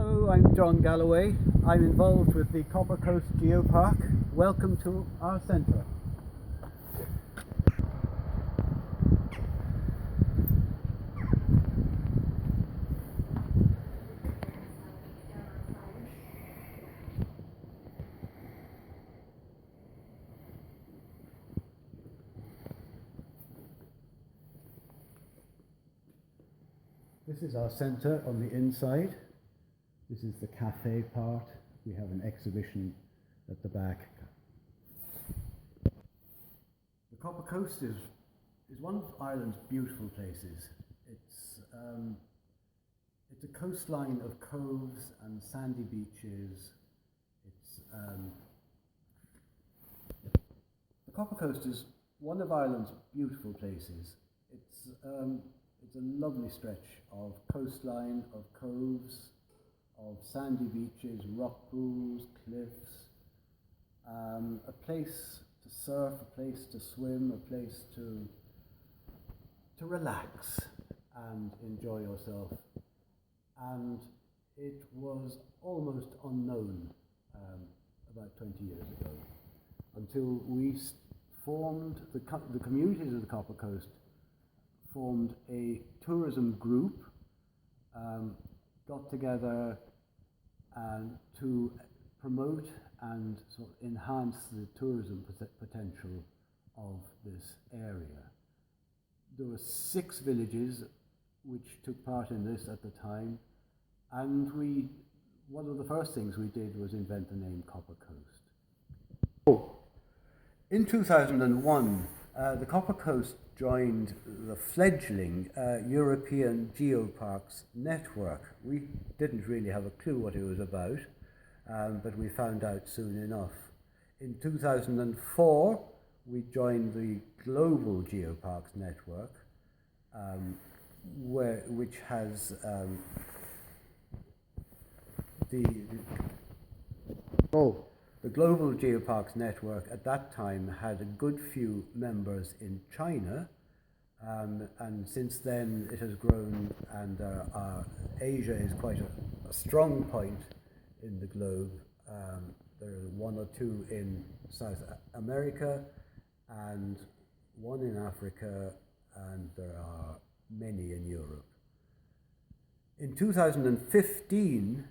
Hello, I'm John Galloway. I'm involved with the Copper Coast Geopark. Welcome to our centre. This is our centre on the inside. This is the cafe part. We have an exhibition at the back. The Copper Coast is one of Ireland's beautiful places. It's a coastline of coves and sandy beaches. The Copper Coast is one of Ireland's beautiful places. It's a lovely stretch of coastline, of coves, of sandy beaches, rock pools, cliffs, a place to surf, a place to swim, a place to relax and enjoy yourself. And it was almost unknown about 20 years ago, until we formed, the communities of the Copper Coast formed a tourism group, got together to promote and sort of enhance the tourism potential of this area. There were 6 villages which took part in this at the time, and one of the first things we did was invent the name Copper Coast. In 2001, the Copper Coast joined the fledgling European Geoparks network. We didn't really have a clue what it was about, but we found out soon enough. In 2004, we joined the Global Geoparks network, which has the Global Geoparks network at that time had a good few members in China, and since then it has grown, and Asia is quite a strong point in the globe. There are 1 or 2 in South America and 1 in Africa, and there are many in Europe. In 2015,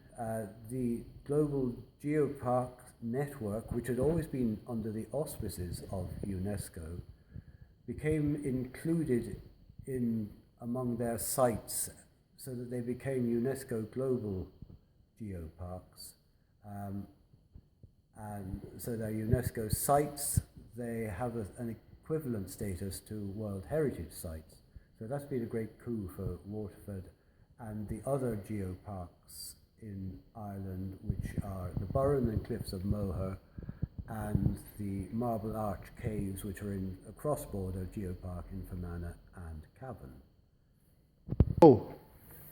the Global Geopark network, which had always been under the auspices of UNESCO, became included among their sites, so that they became UNESCO Global Geoparks. And so they're UNESCO sites. They have an equivalent status to World Heritage Sites. So that's been a great coup for Waterford and the other geoparks in Ireland, which are the Burren and Cliffs of Moher and the Marble Arch Caves, which are in a cross-border geopark in Fermanagh and Cavan.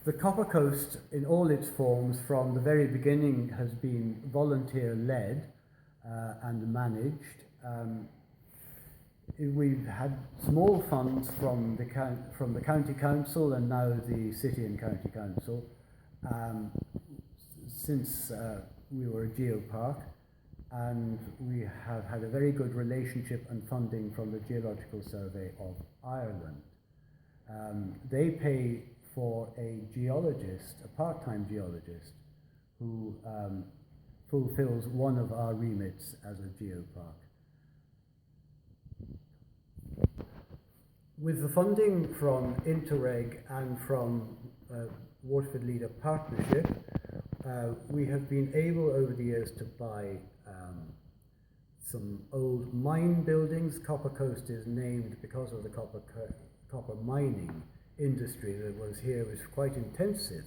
The Copper Coast, in all its forms, from the very beginning, has been volunteer-led and managed. We've had small funds from the County Council and now the City and County Council since we were a geopark, and we have had a very good relationship and funding from the Geological Survey of Ireland. They pay for a geologist, a part-time geologist, who fulfills one of our remits as a geopark. With the funding from Interreg and from Waterford Leader Partnership, we have been able over the years to buy some old mine buildings. Copper Coast is named because of the copper mining industry that was here. It was quite intensive,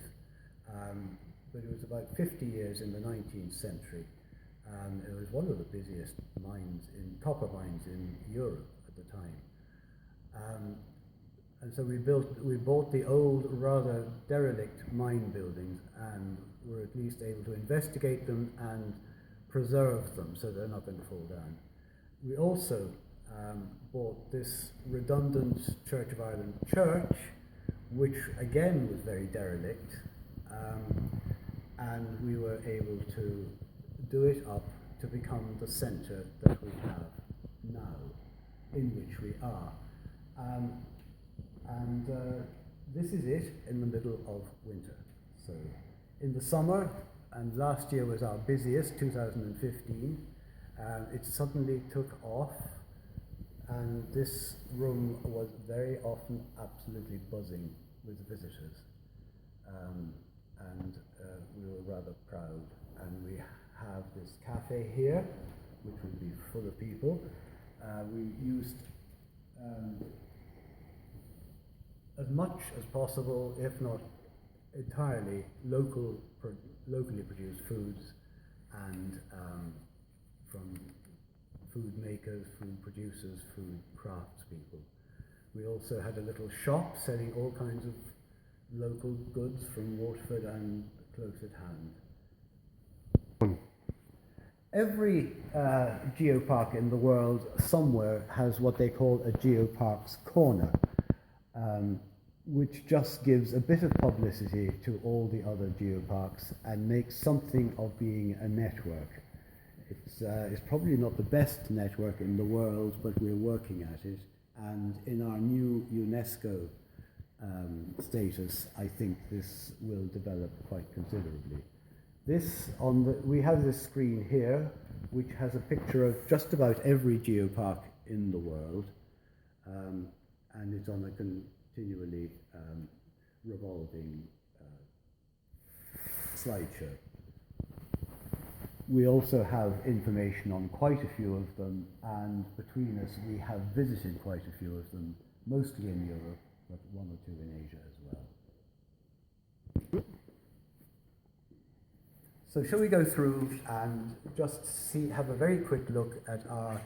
but it was about 50 years in the 19th century. It was one of the busiest copper mines in Europe at the time. And so we bought the old, rather derelict mine buildings, and were at least able to investigate them and preserve them so they're not going to fall down. We also bought this redundant Church of Ireland church, which again was very derelict, and we were able to do it up to become the centre that we have now, in which we are. This is it in the middle of winter. So in the summer, and last year was our busiest, 2015, it suddenly took off, and this room was very often absolutely buzzing with visitors. We were rather proud. And we have this cafe here, which would be full of people. We used as much as possible, if not entirely, locally produced foods, and from food makers, food producers, food craftspeople. We also had a little shop selling all kinds of local goods from Waterford and close at hand. Every geopark in the world somewhere has what they call a Geopark's Corner, which just gives a bit of publicity to all the other geoparks and makes something of being a network. It's probably not the best network in the world, but we're working at it. And in our new UNESCO status, I think this will develop quite considerably. We have this screen here, which has a picture of just about every geopark in the world, and it's on a continually revolving slideshow. We also have information on quite a few of them, and between us we have visited quite a few of them, mostly in Europe, but one or two in Asia as well. So shall we go through and just have a very quick look at our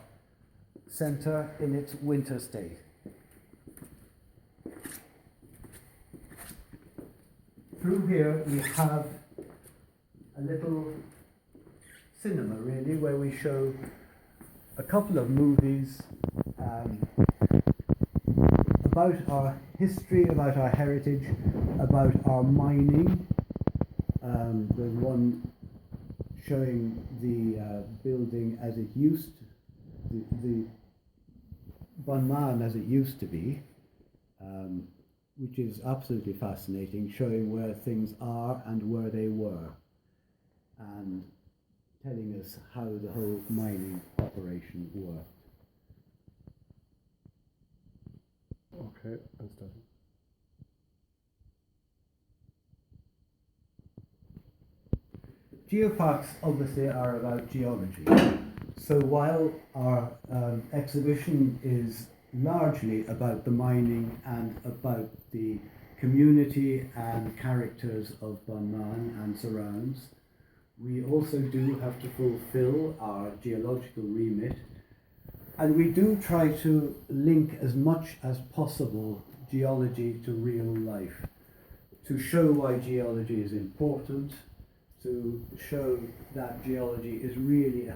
centre in its winter state. Through here we have a little cinema, really, where we show a couple of movies about our history, about our heritage, about our mining. There's one showing the building as it used to, the Bunman as it used to be, which is absolutely fascinating, showing where things are and where they were, and telling us how the whole mining operation worked. Okay, I'm starting. Geoparks obviously are about geology. So while our exhibition is largely about the mining and about the community and characters of Bunman and surrounds, we also do have to fulfill our geological remit, and we do try to link as much as possible geology to real life, to show why geology is important, to show that geology is really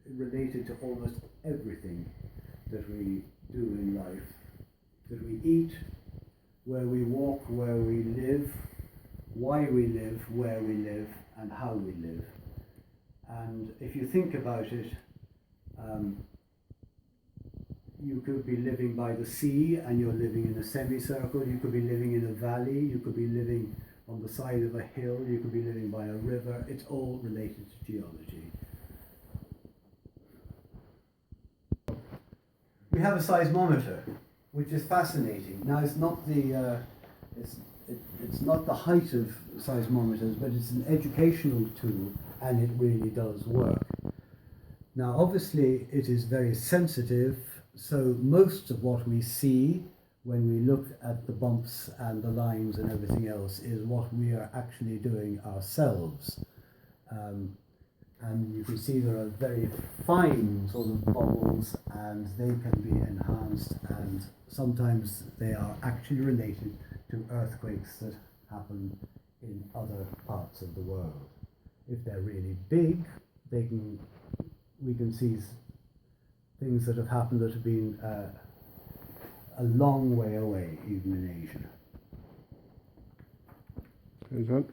related to almost everything that we do in life, that we eat, where we walk, where we live, why we live, where we live, and how we live. And if you think about it, you could be living by the sea and you're living in a semicircle, you could be living in a valley, you could be living on the side of a hill, you could be living by a river. It's all related to geology. We have a seismometer, which is fascinating. Now it's not it's not the height of seismometers, but it's an educational tool, and it really does work. Now obviously it is very sensitive, so most of what we see when we look at the bumps and the lines and everything else is what we are actually doing ourselves. And you can see there are very fine sort of bubbles, and they can be enhanced, and sometimes they are actually related to earthquakes that happen in other parts of the world. If they're really big, we can see things that have happened that have been a long way away, even in Asia. Is that?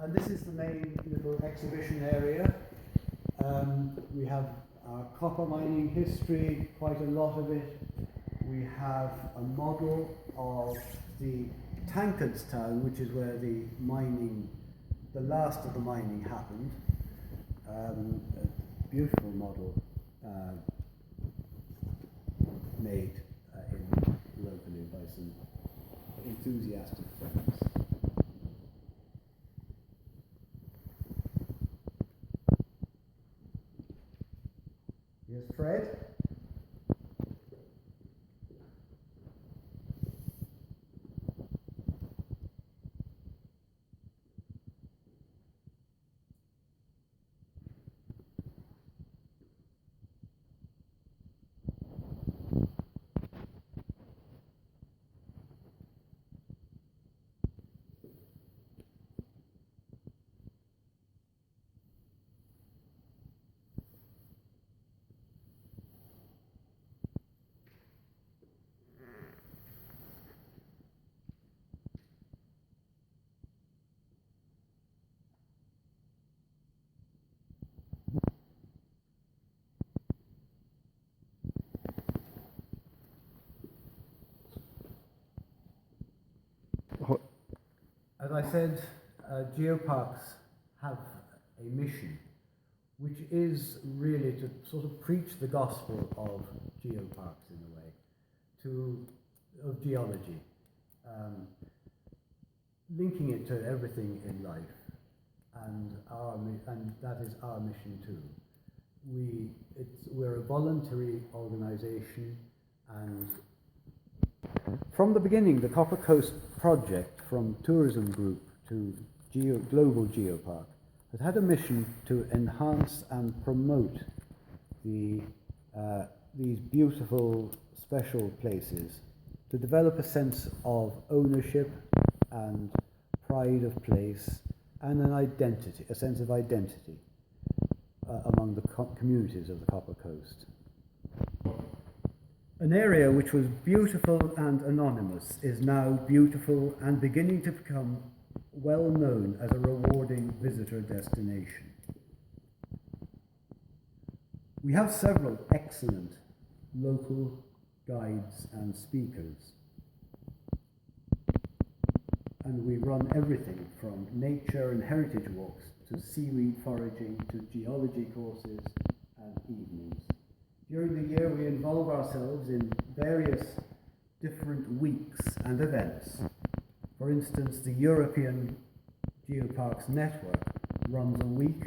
And this is the main little exhibition area. We have our copper mining history, quite a lot of it. We have a model of the Tankards town, which is where the last of the mining happened. A beautiful model made locally by some enthusiastic friends. Here's Fred. As I said, geoparks have a mission, which is really to sort of preach the gospel of geoparks in a way, of geology, linking it to everything in life, and that is our mission too. We're a voluntary organisation, and from the beginning, the Copper Coast project, from tourism group to global geopark, has had a mission to enhance and promote these beautiful, special places, to develop a sense of ownership and pride of place, and an identity, a sense of identity among the communities of the Copper Coast. An area which was beautiful and anonymous is now beautiful and beginning to become well known as a rewarding visitor destination. We have several excellent local guides and speakers, and we run everything from nature and heritage walks to seaweed foraging to geology courses and evenings. During the year, we involve ourselves in various different weeks and events. For instance, the European Geoparks Network runs a week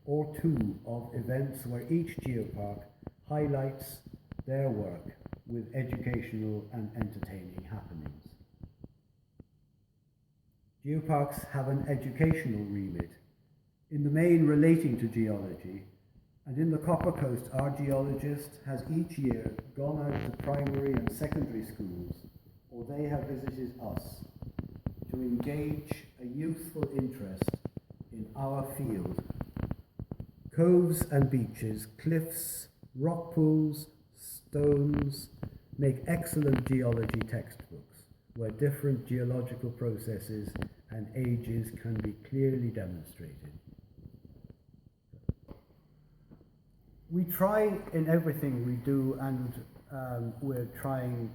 or two of events where each geopark highlights their work with educational and entertaining happenings. Geoparks have an educational remit, in the main relating to geology, and in the Copper Coast, our geologist has each year gone out to primary and secondary schools, or they have visited us, to engage a youthful interest in our field. Coves and beaches, cliffs, rock pools, stones make excellent geology textbooks, where different geological processes and ages can be clearly demonstrated. We try in everything we do, and we're trying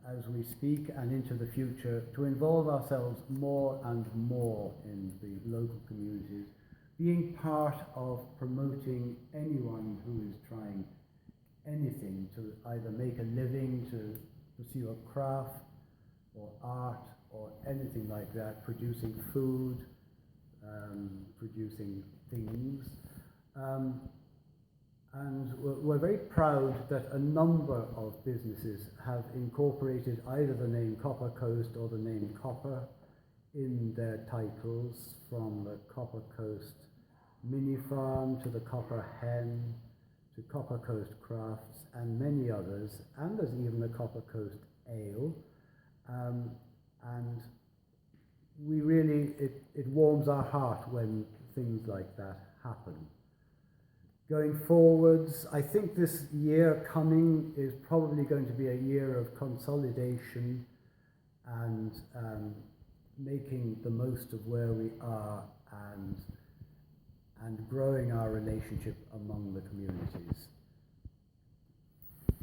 as we speak and into the future to involve ourselves more and more in the local communities, being part of promoting anyone who is trying anything to either make a living, to pursue a craft or art or anything like that, producing food, producing things. And we're very proud that a number of businesses have incorporated either the name Copper Coast or the name Copper in their titles, from the Copper Coast Mini Farm to the Copper Hen to Copper Coast Crafts and many others, and there's even the Copper Coast Ale. And we really, it warms our heart when things like that happen. Going forwards, I think this year coming is probably going to be a year of consolidation and making the most of where we are and growing our relationship among the communities.